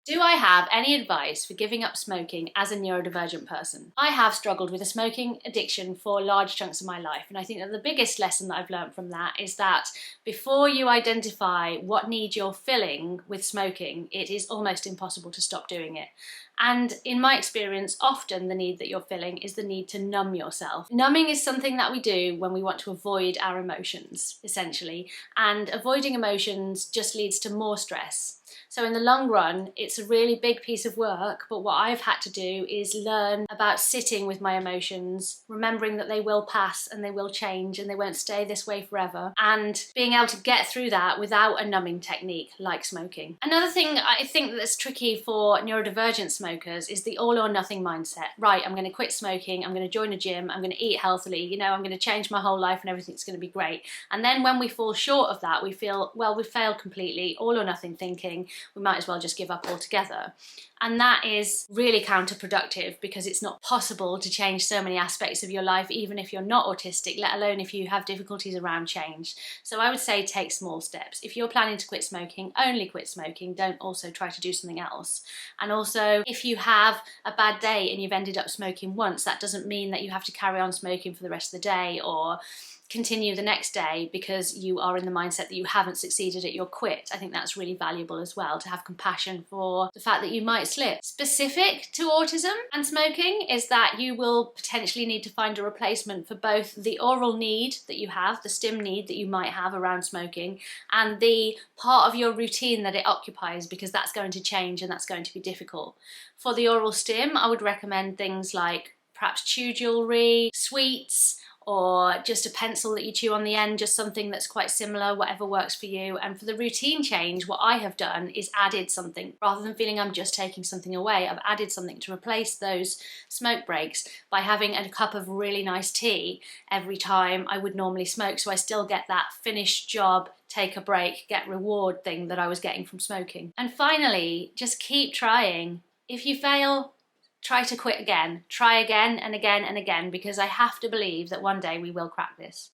Do I have any advice for giving up smoking as a neurodivergent person? I have struggled with a smoking addiction for large chunks of my life, and I think that the biggest lesson that I've learned from that is that before you identify what need you're filling with smoking, it is almost impossible to stop doing it. And in my experience, often the need that you're filling is the need to numb yourself. Numbing is something that we do when we want to avoid our emotions, essentially, and avoiding emotions just leads to more stress. So in the long run, it's a really big piece of work, but what I've had to do is learn about sitting with my emotions, remembering that they will pass and they will change and they won't stay this way forever, and being able to get through that without a numbing technique like smoking. Another thing I think that's tricky for neurodivergent smokers is the all or nothing mindset. Right, I'm going to quit smoking, I'm going to join a gym, I'm going to eat healthily, I'm going to change my whole life and everything's going to be great. And then when we fall short of that, we feel, well, we failed completely, all or nothing thinking, we might as well just give up altogether. And that is really counterproductive because it's not possible to change so many aspects of your life, even if you're not autistic, let alone if you have difficulties around change. So I would say take small steps. If you're planning to quit smoking, only quit smoking. Don't also try to do something else. And also, if you have a bad day and you've ended up smoking once, that doesn't mean that you have to carry on smoking for the rest of the day or continue the next day because you are in the mindset that you haven't succeeded at your quit. I think that's really valuable as well, to have compassion for the fact that you might slip. Specific to autism and smoking is that you will potentially need to find a replacement for both the oral need that you have, the stim need that you might have around smoking, and the part of your routine that it occupies, because that's going to change and that's going to be difficult. For the oral stim, I would recommend things like perhaps chew jewellery, sweets, or just a pencil that you chew on the end, just something that's quite similar, whatever works for you. And for the routine change, what I have done is added something. Rather than feeling I'm just taking something away, I've added something to replace those smoke breaks by having a cup of really nice tea every time I would normally smoke, so I still get that finished job, take a break, get reward thing that I was getting from smoking. And finally, just keep trying. If you fail, try to quit again. Try again and again and again, because I have to believe that one day we will crack this.